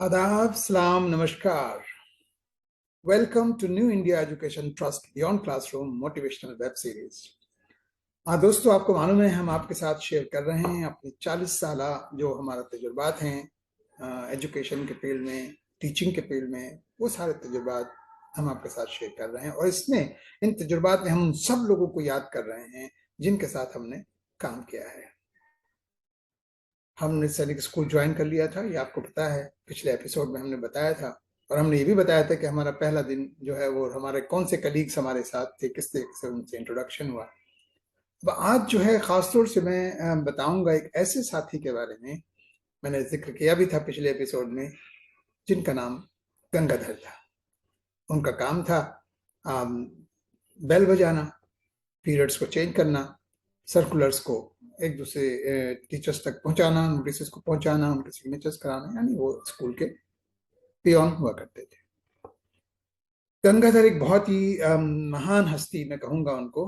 आदाब, सलाम, नमस्कार। Welcome to New India Education Trust beyond classroom motivational web series. हाँ दोस्तों, आपको मालूम है हम आपके साथ शेयर कर रहे हैं अपनी 40 साल जो हमारा तजुर्बात हैं एजुकेशन के फील्ड में, टीचिंग के फील्ड में। वो सारे तजुर्बात हम आपके साथ शेयर कर रहे हैं और इसमें इन तजुर्बात में हम उन सब लोगों को याद कर रहे हैं जिनके साथ हमने काम किया है। हमने सैनिक स्कूल ज्वाइन कर लिया था, ये आपको पता है, पिछले एपिसोड में हमने बताया था। और हमने ये भी बताया था कि हमारा पहला दिन जो है वो हमारे कौन से कलीग्स हमारे साथ थे, किस तरीके से उनसे इंट्रोडक्शन हुआ। अब आज जो है खासतौर से मैं बताऊंगा एक ऐसे साथी के बारे में, मैंने जिक्र किया भी था पिछले एपिसोड में, जिनका नाम गंगाधर था। उनका काम था बेल बजाना, पीरियड्स को चेंज करना, सर्कुलर्स को एक दूसरे टीचर्स तक पहुंचाना, नोटिस को पहुंचाना, उनके सिग्नेचर्स कराना, यानी वो स्कूल के पियोन हुआ करते थे। गंगाधर एक बहुत ही महान हस्ती, मैं कहूंगा उनको,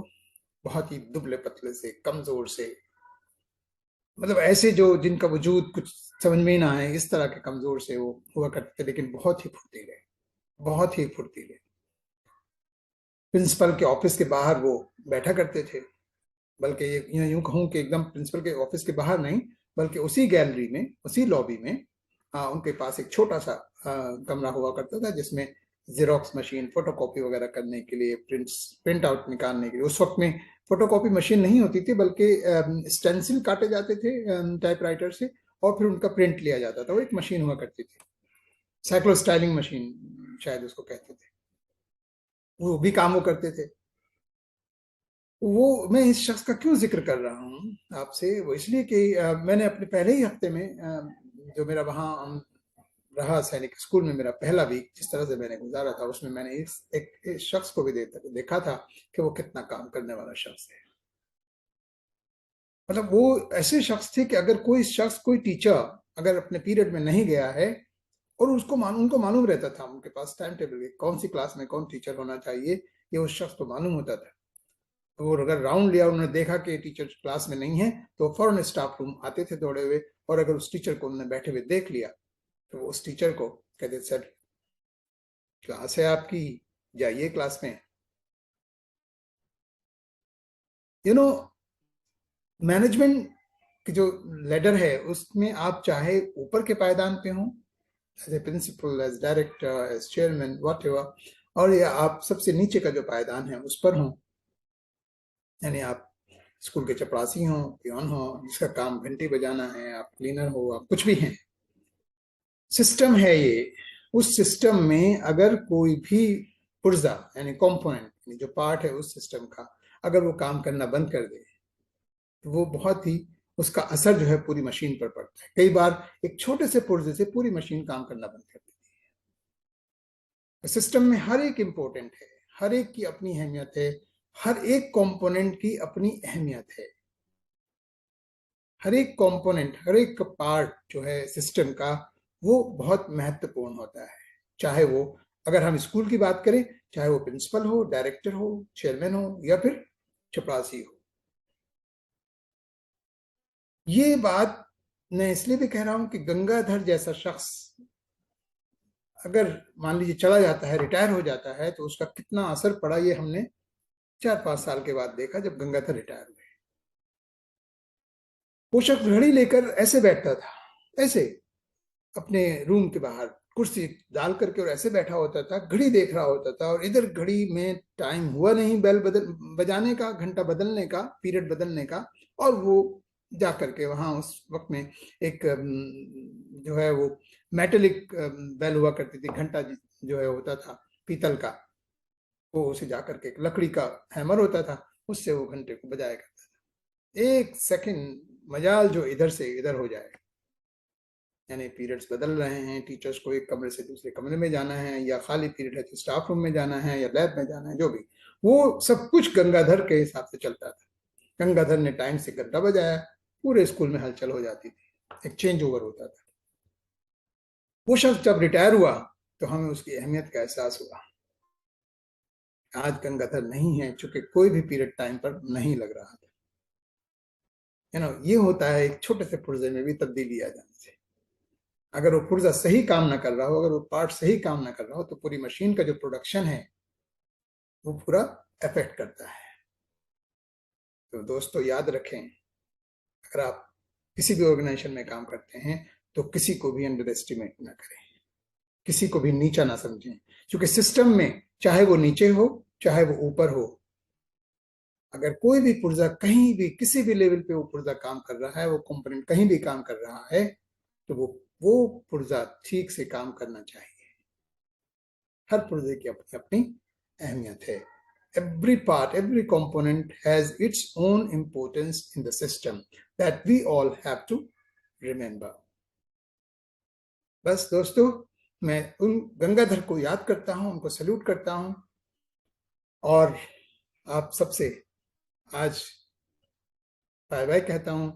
बहुत ही दुबले पतले से, कमजोर से, मतलब ऐसे जो जिनका वजूद कुछ समझ में ना आए, इस तरह के कमजोर से वो हुआ करते थे, लेकिन बहुत ही फुर्तीले, बहुत ही फुर्तीले। प्रिंसिपल के ऑफिस के बाहर वो बैठा करते थे, बल्कि ये यूं कहूं कि एकदम प्रिंसिपल के ऑफिस के बाहर नहीं, बल्कि उसी गैलरी में, उसी लॉबी में उनके पास एक छोटा सा कमरा हुआ करता था, जिसमें जेरोक्स मशीन, फोटोकॉपी वगैरह करने के लिए, प्रिंट आउट निकालने के लिए, उस वक्त में फोटोकॉपी मशीन नहीं होती थी, बल्कि स्टेंसिल काटे जाते थे टाइपराइटर से और फिर उनका प्रिंट लिया जाता था। वो एक मशीन हुआ करती थी, साइक्लो स्टाइलिंग मशीन शायद उसको कहते थे। वो भी काम वो करते थे। वो मैं इस शख्स का क्यों जिक्र कर रहा हूँ आपसे, वो इसलिए कि मैंने अपने पहले ही हफ्ते में जो मेरा वहाँ रहा सैनिक स्कूल में, मेरा पहला वीक जिस तरह से मैंने गुजारा था, उसमें मैंने एक शख्स को भी देखा था कि वो कितना काम करने वाला शख्स है। मतलब वो ऐसे शख्स थे कि अगर कोई शख्स, कोई टीचर अगर अपने पीरियड में नहीं गया है, और उनको मालूम रहता था, उनके पास टाइम टेबल, कौन सी क्लास में कौन टीचर होना चाहिए, ये उस शख्स को मालूम होता था। और अगर राउंड लिया, उन्होंने देखा कि टीचर क्लास में नहीं है, तो फौरन स्टाफ रूम आते थे दौड़े हुए, और अगर उस टीचर को उन्होंने बैठे हुए देख लिया, तो वो उस टीचर को कहते, सर क्लास है आपकी, जाइए क्लास में। यू नो, मैनेजमेंट की जो लेडर है, उसमें आप चाहे ऊपर के पायदान पे हो, as a principal, as director, as chairman, whatever, और या आप सबसे नीचे का जो पायदान है उस पर हो, यानी आप स्कूल के चपरासी हो, पियोन हो, जिसका काम घंटी बजाना है, आप क्लीनर हो, आप कुछ भी हैं, सिस्टम है ये। उस सिस्टम में अगर कोई भी पुर्जा यानी कंपोनेंट, जो पार्ट है उस सिस्टम का, अगर वो काम करना बंद कर दे, तो वो बहुत ही, उसका असर जो है पूरी मशीन पर पड़ता है। कई बार एक छोटे से पुर्जे से पूरी मशीन काम करना बंद कर देती है। सिस्टम में हर एक इंपॉर्टेंट है, हर एक की अपनी अहमियत है, हर एक कंपोनेंट की अपनी अहमियत है। हर एक कंपोनेंट, हर एक पार्ट जो है सिस्टम का, वो बहुत महत्वपूर्ण होता है। चाहे वो, अगर हम स्कूल की बात करें, चाहे वो प्रिंसिपल हो, डायरेक्टर हो, चेयरमैन हो, या फिर चपरासी हो। ये बात मैं इसलिए भी कह रहा हूं कि गंगाधर जैसा शख्स अगर मान लीजिए चला जाता है, रिटायर हो जाता है, तो उसका कितना असर पड़ा, ये हमने 4-5 साल के बाद देखा, जब गंगाधर रिटायर हुए। वो शख्स घड़ी लेकर ऐसे बैठता था, ऐसे अपने रूम के बाहर कुर्सी डाल करके, और ऐसे बैठा होता था, घड़ी देख रहा होता था, और इधर घड़ी में टाइम हुआ नहीं बेल बजाने का, घंटा बदलने का, पीरियड बदलने का, और वो जा करके वहां उस वक्त में एक जो है वो मेटेलिक बेल हुआ करती थी, घंटा जो है होता था पीतल का, वो उसे जा करके, एक लकड़ी का हैमर होता था, उससे वो घंटे को बजाया करता था। एक सेकंड मजाल जो इधर से इधर हो जाए, यानी पीरियड्स बदल रहे हैं, टीचर्स को एक कमरे से दूसरे कमरे में जाना है, या खाली पीरियड है तो स्टाफ रूम में जाना है, या लैब में जाना है, जो भी, वो सब कुछ गंगाधर के हिसाब से चलता था। गंगाधर ने टाइम से घंटा बजाया, पूरे स्कूल में हलचल हो जाती थी, एक चेंज ओवर होता था। वो शख्स जब रिटायर हुआ, तो हमें उसकी अहमियत का एहसास हुआ। आज गंगाधर नहीं है, चूंकि कोई भी पीरियड टाइम पर नहीं लग रहा था। ये होता है एक छोटे से पुर्जे में भी तब्दीली आ जाने से। अगर वो पुर्जा सही काम ना कर रहा हो, अगर वो पार्ट सही काम ना कर रहा हो, तो पूरी मशीन का जो प्रोडक्शन है वो पूरा अफेक्ट करता है। तो दोस्तों याद रखें, अगर आप किसी भी ऑर्गेनाइजेशन में काम करते हैं तो किसी को भी अंडर एस्टिमेट ना करें, किसी को भी नीचा ना समझें, क्योंकि सिस्टम में चाहे वो नीचे हो चाहे वो ऊपर हो, अगर कोई भी पुर्जा कहीं भी किसी भी लेवल पे वो पुर्जा काम कर रहा है, वो कंपोनेंट कहीं भी काम कर रहा है, तो वो पुर्जा ठीक से काम करना चाहिए। हर पुर्जे की अपनी अपनी अहमियत है। Every part, every component has its own importance in the system that we all have to remember. बस दोस्तों, मैं उन गंगाधर को याद करता हूं, उनको सल्यूट करता हूं, और आप सबसे आज बाय बाय कहता हूं।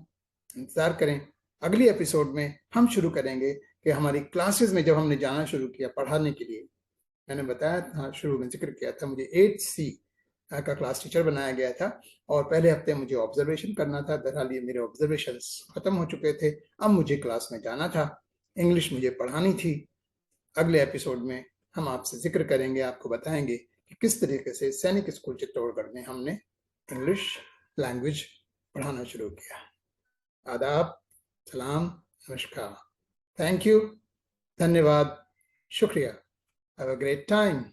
इंतजार करें, अगली एपिसोड में हम शुरू करेंगे कि हमारी क्लासेस में जब हमने जाना शुरू किया पढ़ाने के लिए, मैंने बताया था, शुरू में जिक्र किया था, मुझे 8C का क्लास टीचर बनाया गया था, और पहले हफ्ते मुझे ऑब्जर्वेशन करना था। बहरहाल ये मेरे ऑब्जर्वेशंस खत्म हो चुके थे, अब मुझे क्लास में जाना था, इंग्लिश मुझे पढ़ानी थी। अगले एपिसोड में हम आपसे जिक्र करेंगे, आपको बताएंगे कि किस तरीके से सैनिक स्कूल चित्तौड़गढ़ में हमने इंग्लिश लैंग्वेज पढ़ाना शुरू किया। आदाब, सलाम, नमस्कार, थैंक यू, धन्यवाद, शुक्रिया। Have a great time.